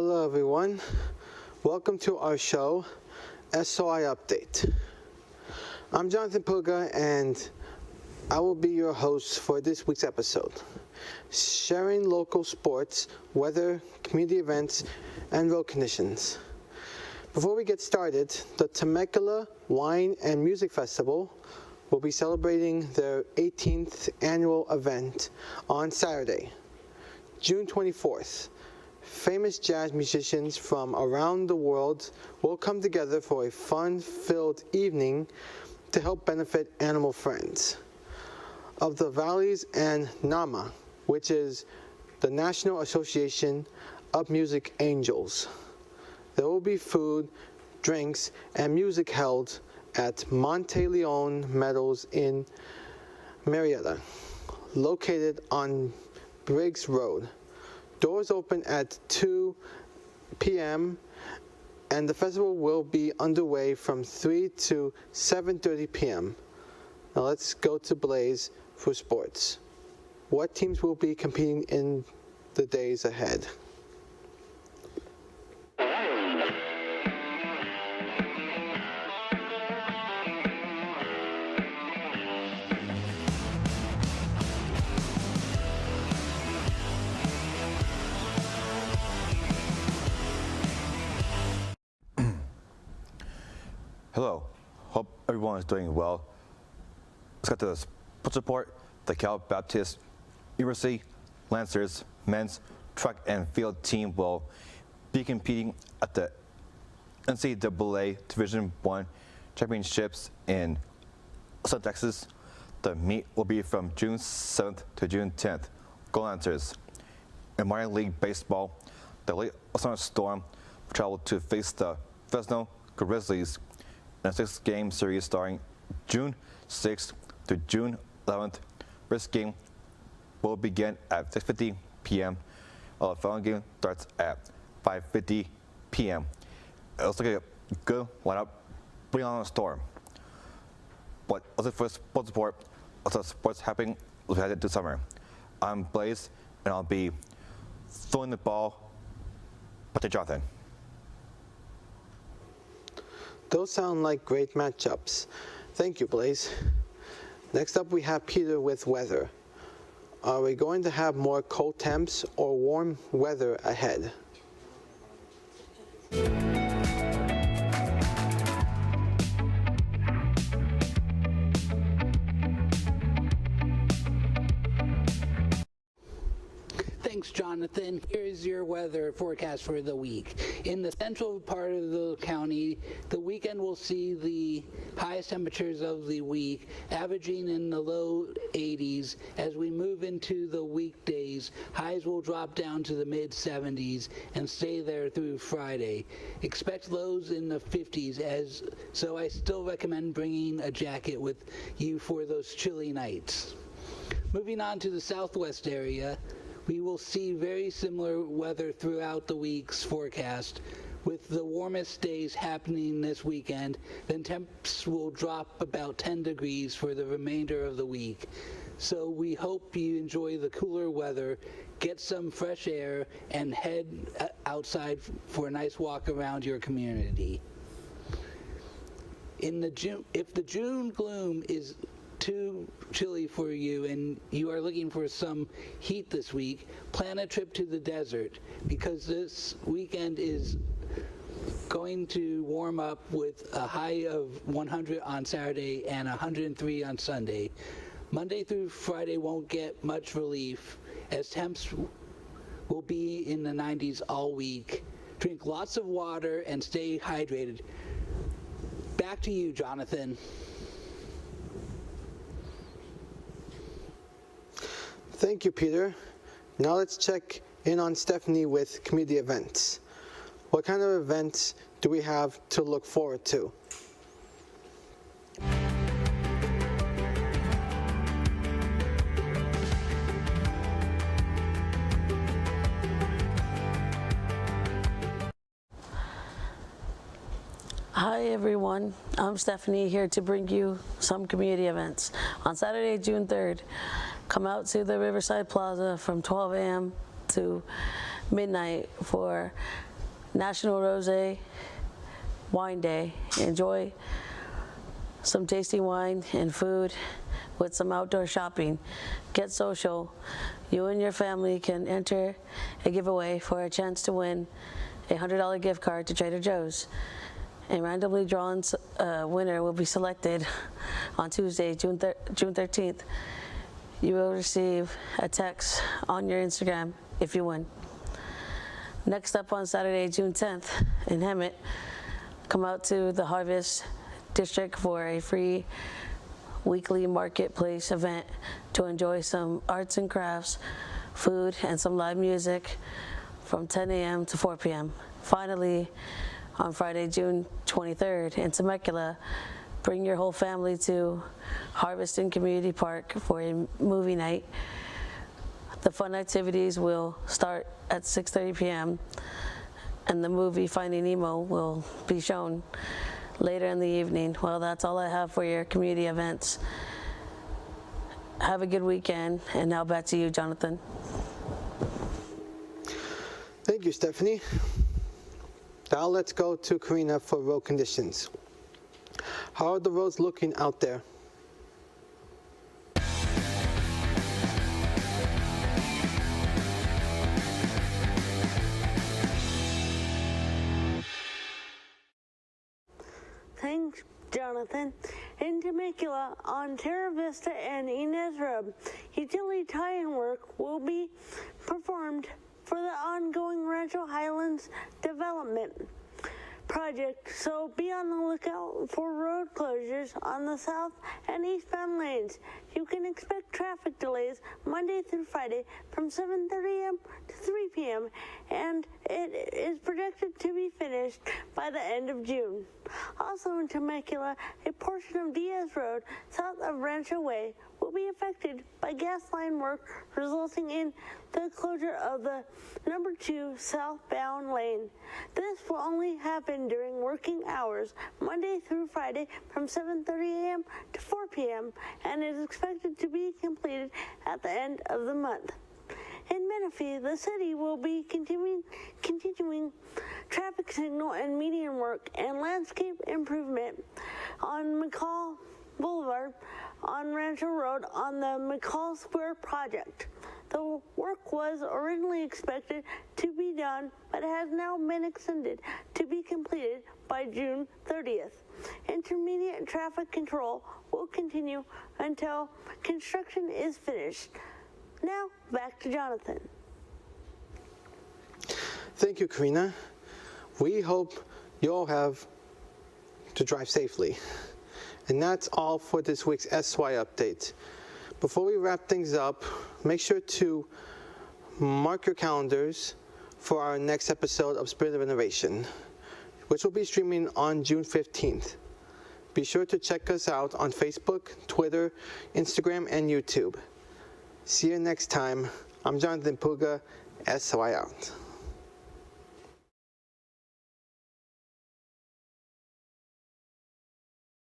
Hello everyone, welcome to our show, SOI Update. I'm Jonathan Puga and I will be your host for this week's episode, sharing local sports, weather, community events, and road conditions. Before we get started, the Temecula Wine and Music Festival will be celebrating their 18th annual event on Saturday, June 24th. Famous jazz musicians from around the world will come together for a fun-filled evening to help benefit animal friends of the Valleys and NAMA, which is the National Association of Music Angels. There will be food, drinks, and music held at Monte Leon Meadows in Murrieta, located on Briggs Road. Doors open at 2 p.m. and the festival will be underway from 3 to 7:30 p.m. Now let's go to Blaze for sports. What teams will be competing in the days ahead? Hello, hope everyone is doing well. Let's get to the sports report. The Cal Baptist Riverside Lancers men's track and field team will be competing at the NCAA Division I Championships in South Texas. The meet will be from June 7th to June 10th. Go Lancers. In minor league baseball, the late Elsinore Storm will travel to face the Fresno Grizzlies in a 6-game series starting June 6th to June 11th. First game will begin at 6:50 p.m. while the final game starts at 5:50 p.m. It looks like a good lineup bring on a Storm. But also for sports report, also sports happening as we head into summer. I'm Blaze and I'll be throwing the ball back to Jonathan. Those sound like great matchups. Thank you, Blaze. Next up, we have Peter with weather. Are we going to have more cold temps or warm weather ahead? Thanks, Jonathan. Here's your weather forecast for the week. In the central part of the county, the weekend will see the highest temperatures of the week, averaging in the low 80s. As we move into the weekdays, highs will drop down to the mid 70s and stay there through Friday. Expect lows in the 50s, so I still recommend bringing a jacket with you for those chilly nights. Moving on to the southwest area, we will see very similar weather throughout the week's forecast, with the warmest days happening this weekend. Then temps will drop about 10 degrees for the remainder of the week. So we hope you enjoy the cooler weather, get some fresh air, and head outside for a nice walk around your community. If the June gloom is too chilly for you and you are looking for some heat this week, plan a trip to the desert, because this weekend is going to warm up with a high of 100 on Saturday and 103 on Sunday. Monday through Friday won't get much relief, as temps will be in the 90s all week. Drink lots of water and stay hydrated. Back to you, Jonathan. Thank you, Peter. Now let's check in on Stephanie with community events. What kind of events do we have to look forward to? Hi everyone, I'm Stephanie here to bring you some community events. On Saturday, June 3rd, come out to the Riverside Plaza from 12 a.m. to midnight for National Rosé Wine Day. Enjoy some tasty wine and food with some outdoor shopping. Get social. You and your family can enter a giveaway for a chance to win a $100 gift card to Trader Joe's. A randomly drawn winner will be selected on Tuesday, June 13th. You will receive a text on your Instagram if you win. Next up on Saturday, June 10th in Hemet, come out to the Harvest District for a free weekly marketplace event to enjoy some arts and crafts, food, and some live music from 10 a.m. to 4 p.m. Finally, on Friday, June 23rd in Temecula, bring your whole family to Harveston Community Park for a movie night. The fun activities will start at 6:30 p.m. and the movie Finding Nemo will be shown later in the evening. Well, that's all I have for your community events. Have a good weekend, and now back to you, Jonathan. Thank you, Stephanie. Now let's go to Karina for road conditions. How are the roads looking out there? Thanks, Jonathan. In Temecula, on Terra Vista and Inez Road, utility tie-in work will be performed for the ongoing Rancho Highlands development project, so be on the lookout for road closures on the south and eastbound lanes. You can expect traffic delays Monday through Friday from 7:30 a.m. to 3 p.m. and it is projected to be finished by the end of June. Also in Temecula, a portion of Diaz Road south of Rancho Way will be affected by gas line work, resulting in the closure of the number 2 southbound lane. This will only happen during working hours, Monday through Friday from 7:30 a.m. to 4 p.m. and is expected to be completed at the end of the month. In Menifee, the city will be continuing traffic signal and median work and landscape improvement on McCall Boulevard on Rancho Road on the McCall Square project. The work was originally expected to be done, but has now been extended to be completed by June 30th. Intermediate traffic control will continue until construction is finished. Now, back to Jonathan. Thank you, Karina. We hope you all have to drive safely. And that's all for this week's SOI update. Before we wrap things up, make sure to mark your calendars for our next episode of Spirit of Innovation, which will be streaming on June 15th. Be sure to check us out on Facebook, Twitter, Instagram, and YouTube. See you next time. I'm Jonathan Puga, SOI out.